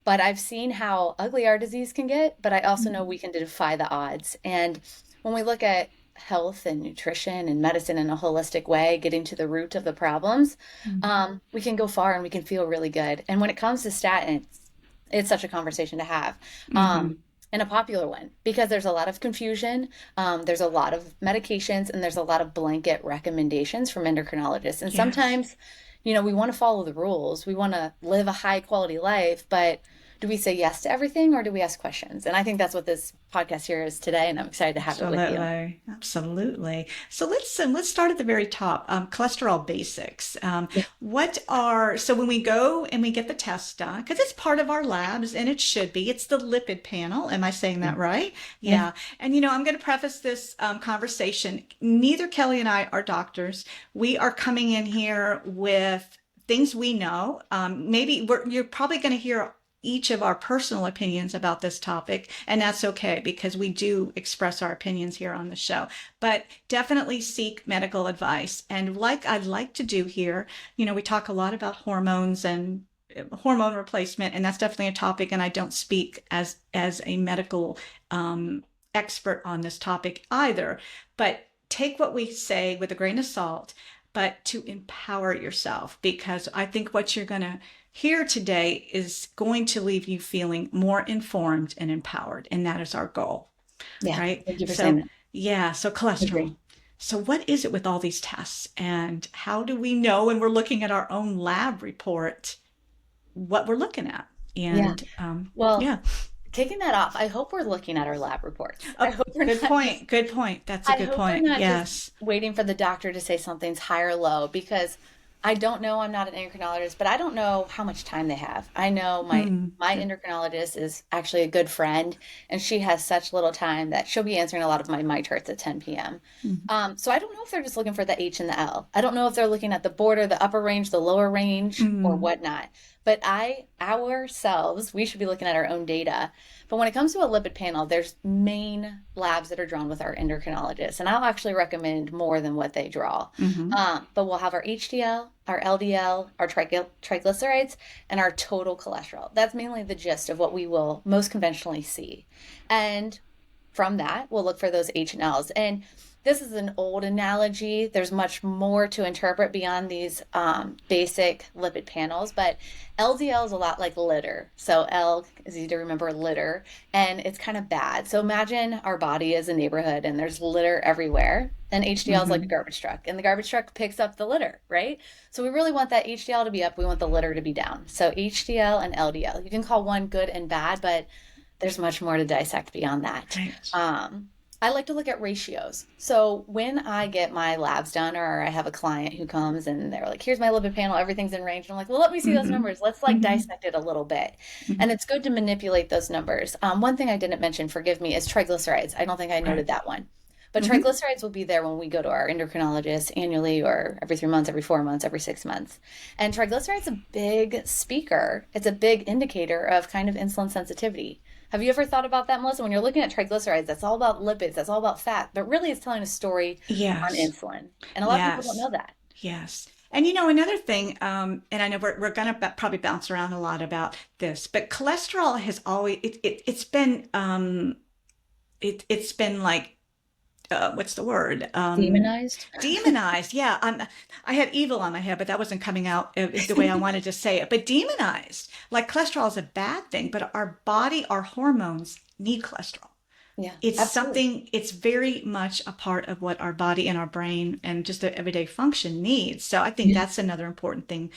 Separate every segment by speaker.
Speaker 1: but I've seen how ugly our disease can get, but I also know we can defy the odds. And when we look at health and nutrition and medicine in a holistic way, getting to the root of the problems,
Speaker 2: Mm-hmm.
Speaker 1: we can go far and we can feel really good. And when it comes to statins, it's such a conversation to have.
Speaker 2: Mm-hmm.
Speaker 1: And a popular one because there's a lot of confusion. There's a lot of medications and there's a lot of blanket recommendations from endocrinologists. And
Speaker 2: Yes.
Speaker 1: sometimes, we want to follow the rules. We want to live a high quality life, but do we say yes to everything or do we ask questions? And I think that's what this podcast here is today. And I'm excited to have it with you.
Speaker 2: Absolutely, absolutely. So let's start at the very top. Cholesterol basics.
Speaker 1: Yeah.
Speaker 2: So when we go and we get the test done, because it's part of our labs and it should be. It's the lipid panel. Am I saying that right?
Speaker 1: Yeah.
Speaker 2: Yeah. And I'm going to preface this conversation. Neither Kelly and I are doctors. We are coming in here with things we know. You're probably going to hear each of our personal opinions about this topic, and that's okay because we do express our opinions here on the show. But definitely seek medical advice. And like I'd like to do here, we talk a lot about hormones and hormone replacement, and that's definitely a topic. And I don't speak as a medical expert on this topic either. But take what we say with a grain of salt, but to empower yourself, because I think what you're going to hear today is going to leave you feeling more informed and empowered. And that is our goal,
Speaker 1: Yeah.
Speaker 2: right?
Speaker 1: Thank you for saying
Speaker 2: So,
Speaker 1: that.
Speaker 2: yeah, so
Speaker 1: I agree.
Speaker 2: cholesterol. So, what is it with all these tests? And how do we know when we're looking at our own lab report what we're looking at?
Speaker 1: Yeah.
Speaker 2: And
Speaker 1: Well,
Speaker 2: yeah.
Speaker 1: kicking that off, I hope we're looking at our lab reports. I
Speaker 2: Oh,
Speaker 1: hope we're
Speaker 2: good
Speaker 1: not just
Speaker 2: point. Good point. That's a
Speaker 1: I
Speaker 2: good
Speaker 1: hope we're
Speaker 2: point.
Speaker 1: not just
Speaker 2: Yes.
Speaker 1: waiting for the doctor to say something's high or low because I don't know. I'm not an endocrinologist, but I don't know how much time they have. I know my
Speaker 2: Good.
Speaker 1: endocrinologist is actually a good friend, and she has such little time that she'll be answering a lot of my charts at 10 p.m.
Speaker 2: Mm,
Speaker 1: So I don't know if they're just looking for the H and the L. I don't know if they're looking at the border, the upper range, the lower range, or
Speaker 2: mm,
Speaker 1: whatnot. But ourselves, we should be looking at our own data. But when it comes to a lipid panel, there's main labs that are drawn with our endocrinologists, and I'll actually recommend more than what they draw.
Speaker 2: mm-hmm.
Speaker 1: But we'll have our HDL, our LDL, our triglycerides, and our total cholesterol. That's mainly the gist of what we will most conventionally see. And from that, we'll look for those H and Ls. And this is an old analogy. There's much more to interpret beyond these basic lipid panels, but LDL is a lot like litter. So L is easy to remember litter, and it's kind of bad. So imagine our body is a neighborhood and there's litter everywhere. And HDL is like a
Speaker 2: Mm-hmm.
Speaker 1: garbage truck, and the garbage truck picks up the litter, right? So we really want that HDL to be up. We want the litter to be down. So HDL and LDL. You can call one good and bad, but there's much more to dissect beyond that.
Speaker 2: Right.
Speaker 1: I like to look at ratios. So when I get my labs done, or I have a client who comes and they're like, here's my lipid panel, everything's in range. And I'm like, well, let me see those
Speaker 2: Mm-hmm.
Speaker 1: numbers. Let's like
Speaker 2: Mm-hmm.
Speaker 1: dissect it a little bit. And
Speaker 2: Mm-hmm.
Speaker 1: it's good to manipulate those numbers. One thing I didn't mention, forgive me, is triglycerides. I don't think I
Speaker 2: Right.
Speaker 1: noted that one. But
Speaker 2: Mm-hmm.
Speaker 1: triglycerides will be there when we go to our endocrinologist annually or every 3 months, every 4 months, every 6 months. And triglycerides a big speaker. It's a big indicator of kind of insulin sensitivity. Have you ever thought about that, Melissa? When you're looking at triglycerides, that's all about lipids, that's all about fat, but really it's telling a story on
Speaker 2: Yes.
Speaker 1: insulin. And a lot of people don't
Speaker 2: Yes.
Speaker 1: know that.
Speaker 2: Yes. And another thing, and I know we're going to probably bounce around a lot about this, but cholesterol has always, it's been like, what's the word?
Speaker 1: Demonized?
Speaker 2: Demonized. Yeah. I had evil on my head, but that wasn't coming out the way I wanted to say it, but demonized. Like cholesterol is a bad thing, but our body, our hormones need cholesterol.
Speaker 1: Yeah,
Speaker 2: It's
Speaker 1: absolutely.
Speaker 2: something, it's very much a part of what our body and our brain and just the everyday function needs. So I think
Speaker 1: Yeah.
Speaker 2: that's another important thing.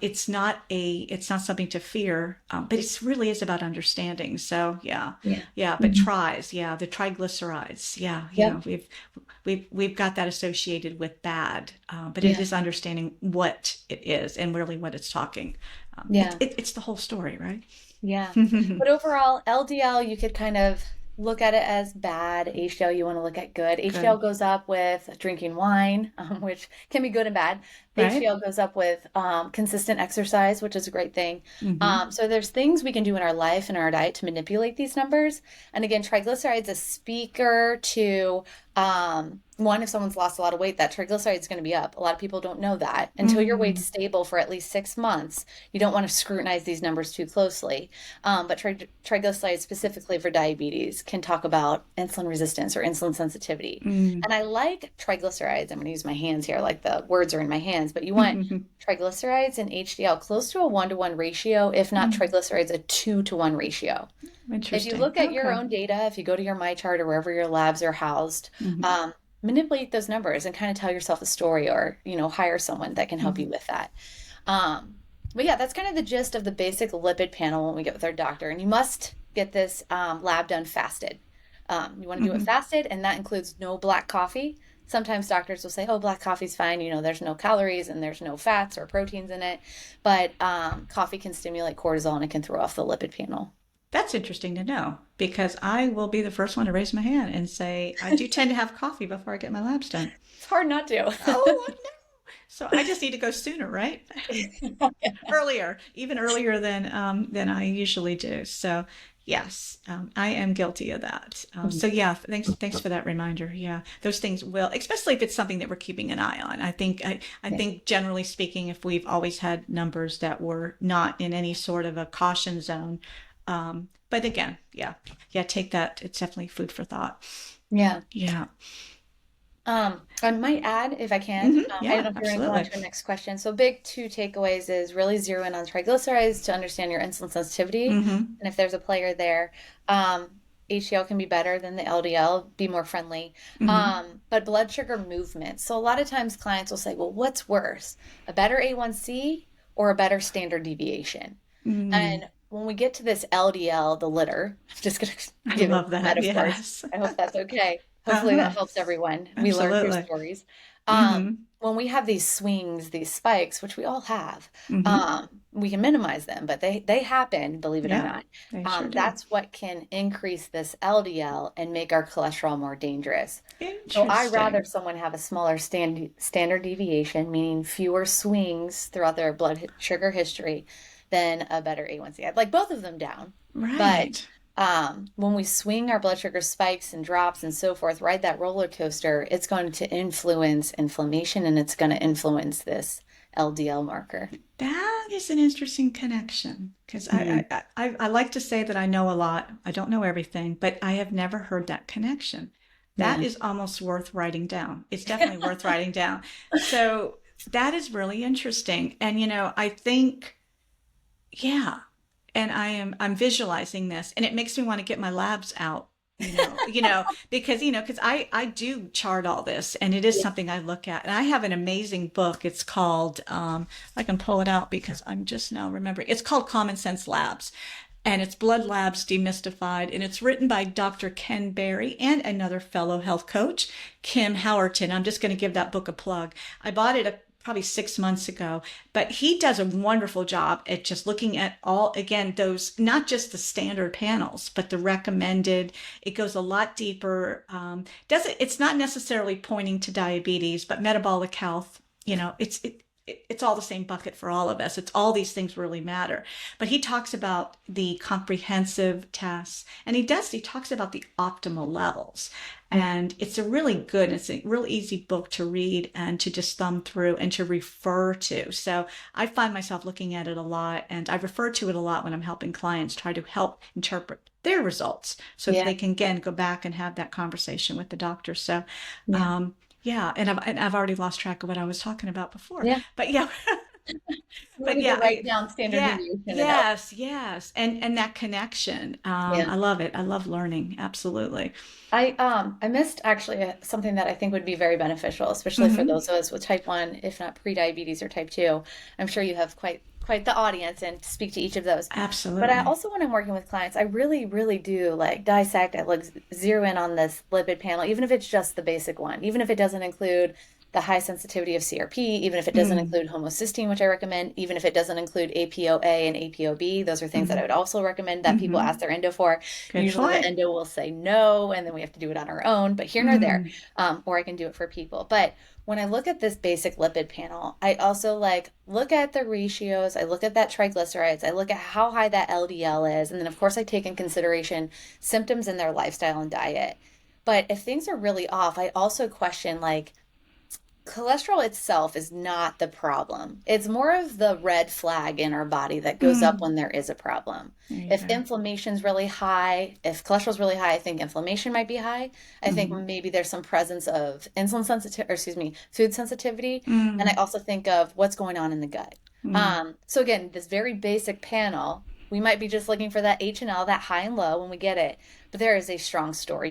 Speaker 2: It's not something to fear, but it really is about understanding. So yeah,
Speaker 1: Yeah.
Speaker 2: yeah. But
Speaker 1: Mhm.
Speaker 2: the triglycerides, yeah,
Speaker 1: Yep.
Speaker 2: we've got that associated with bad, but it
Speaker 1: Yeah.
Speaker 2: is understanding what it is and really what it's talking.
Speaker 1: Yeah.
Speaker 2: It's the whole story, right?
Speaker 1: Yeah. But overall, LDL, you could kind of look at it as bad. HDL, you want to look at good. HDL
Speaker 2: Good.
Speaker 1: goes up with drinking wine, which can be good and bad.
Speaker 2: Right.
Speaker 1: HDL goes up with consistent exercise, which is a great thing.
Speaker 2: Hmm.
Speaker 1: So there's things we can do in our life and our diet to manipulate these numbers. And again, triglycerides a speaker to one, if someone's lost a lot of weight, that triglyceride is going to be up. A lot of people don't know that. Until your weight's
Speaker 2: Mm.
Speaker 1: stable for at least 6 months, you don't want to scrutinize these numbers too closely. But triglycerides, specifically for diabetes, can talk about insulin resistance or insulin sensitivity.
Speaker 2: Mm.
Speaker 1: And I like triglycerides. I'm going to use my hands here, like the words are in my hands, but you want triglycerides and HDL close to a 1-to-1 ratio, if not triglycerides, a 2-to-1 ratio. If you
Speaker 2: Interesting.
Speaker 1: look at your
Speaker 2: Okay.
Speaker 1: own data, if you go to your MyChart or wherever your labs are housed,
Speaker 2: Hmm.
Speaker 1: um, manipulate those numbers and kind of tell yourself a story, or, hire someone that can help you
Speaker 2: Hmm.
Speaker 1: with that. Um, but yeah, that's kind of the gist of the basic lipid panel when we get with our doctor. And you must get this lab done fasted. You want to do it
Speaker 2: Hmm.
Speaker 1: fasted, and that includes no black coffee. Sometimes doctors will say, oh, black coffee's fine. There's no calories and there's no fats or proteins in it. But coffee can stimulate cortisol and it can throw off the lipid panel.
Speaker 2: That's interesting to know because I will be the first one to raise my hand and say, I do tend to have coffee before I get my labs done.
Speaker 1: It's hard not to.
Speaker 2: Oh, no. So I just need to go sooner, right? Earlier, even earlier than I usually do. So yes, I am guilty of that. So yeah, thanks for that reminder. Yeah, those things will, especially if it's something that we're keeping an eye on. I
Speaker 1: Yeah.
Speaker 2: think generally speaking, if we've always had numbers that were not in any sort of a caution zone, but again, yeah, take that. It's definitely food for thought.
Speaker 1: Yeah.
Speaker 2: Yeah.
Speaker 1: I might add, if I can,
Speaker 2: Hmm.
Speaker 1: I don't
Speaker 2: Yeah,
Speaker 1: know if you're going to go on
Speaker 2: absolutely.
Speaker 1: to the next question. So, big two takeaways is really zero in on triglycerides to understand your insulin sensitivity.
Speaker 2: Hmm.
Speaker 1: And if there's a player there, HDL can be better than the LDL, be more friendly.
Speaker 2: Hmm.
Speaker 1: But blood sugar movement. So, a lot of times clients will say, well, what's worse, a better A1C or a better standard deviation?
Speaker 2: Mm.
Speaker 1: And when we get to this LDL, the litter, I'm just going
Speaker 2: I
Speaker 1: to give it
Speaker 2: love that.
Speaker 1: metaphors.
Speaker 2: Yes.
Speaker 1: I hope that's okay. Hopefully
Speaker 2: Uh-huh.
Speaker 1: that helps everyone. We learn through
Speaker 2: Absolutely.
Speaker 1: stories.
Speaker 2: Hmm.
Speaker 1: When we have these swings, these spikes, which we all have,
Speaker 2: Hmm.
Speaker 1: we can minimize them, but they happen, believe it or
Speaker 2: Yeah,
Speaker 1: not.
Speaker 2: they sure do.
Speaker 1: That's what can increase this LDL and make our cholesterol more dangerous. So I rather
Speaker 2: Interesting.
Speaker 1: someone have a smaller standard deviation, meaning fewer swings throughout their blood sugar history, than a better A1C. I'd like both of them down, but
Speaker 2: Right.
Speaker 1: when we swing our blood sugar spikes and drops and so forth, ride that roller coaster, it's going to influence inflammation and it's going to influence this LDL marker.
Speaker 2: That is an interesting connection because
Speaker 1: Mm,
Speaker 2: I like to say that I know a lot. I don't know everything, but I have never heard that connection. That
Speaker 1: yeah.
Speaker 2: is almost worth writing down. It's definitely worth writing down. So that is really interesting. And I think, yeah, and I'm visualizing this and it makes me want to get my labs out, because I do chart all this and it is
Speaker 1: Yeah.
Speaker 2: something I look at. And I have an amazing book. It's called I can pull it out because I'm just now remembering. It's called Common Sense Labs. And it's Blood Labs Demystified. And it's written by Dr. Ken Berry and another fellow health coach, Kim Howerton. I'm just going to give that book a plug. I bought it probably 6 months ago, but he does a wonderful job at just looking at all, again, those, not just the standard panels, but the recommended. It goes a lot deeper. It's not necessarily pointing to diabetes, but metabolic health. It's all the same bucket for all of us. It's all these things really matter. But he talks about the comprehensive tests and he talks about the optimal levels. And it's it's a real easy book to read and to just thumb through and to refer to. So I find myself looking at it a lot and I refer to it a lot when I'm helping clients try to help interpret their results so that
Speaker 1: Yeah.
Speaker 2: they can again go back and have that conversation with the doctor. So,
Speaker 1: Yeah.
Speaker 2: yeah, and I've already lost track of what I was talking about before.
Speaker 1: Yeah.
Speaker 2: But yeah,
Speaker 1: We
Speaker 2: but
Speaker 1: need to
Speaker 2: yeah,
Speaker 1: write down standard
Speaker 2: yeah,
Speaker 1: deviation and L.
Speaker 2: yes, and that connection.
Speaker 1: Yeah.
Speaker 2: I love it. I love learning. Absolutely.
Speaker 1: I missed actually something that I think would be very beneficial, especially for
Speaker 2: Hmm.
Speaker 1: those of us with type 1, if not pre-diabetes or type 2. I'm sure you have quite the audience and speak to each of those. But I
Speaker 2: Absolutely.
Speaker 1: also, when I'm working with clients, I really, really do like dissect, I like zero in on this lipid panel, even if it's just the basic one, even if it doesn't include the high sensitivity of CRP, even if it doesn't
Speaker 2: Mm,
Speaker 1: include homocysteine, which I recommend, even if it doesn't include APOA and APOB. Those are things that I would
Speaker 2: mhm,
Speaker 1: also recommend that people
Speaker 2: mhm.
Speaker 1: ask their endo for.
Speaker 2: Good
Speaker 1: Usually the
Speaker 2: point.
Speaker 1: endo will say no, and then we have to do it on our own, but here nor there.
Speaker 2: Mm,
Speaker 1: Or I can do it for people. But when I look at this basic lipid panel, I also like look at the ratios. I look at that triglycerides. I look at how high that LDL is. And then, of course, I take in consideration symptoms in their lifestyle and diet. But if things are really off, I also question like, cholesterol itself is not the problem. It's more of the red flag in our body that goes up
Speaker 2: mm.
Speaker 1: when there is a problem.
Speaker 2: There you
Speaker 1: If
Speaker 2: go.
Speaker 1: inflammation's really high, if cholesterol's really high, I think inflammation might be high. I think
Speaker 2: Mhm,
Speaker 1: maybe there's some presence of insulin sensitivity, or excuse me, food sensitivity. And I
Speaker 2: mm,
Speaker 1: also think of what's going on in the gut.
Speaker 2: mm.
Speaker 1: So again, this very basic panel, we might be just looking for that H and L, that high and low when we get it, but there is a strong story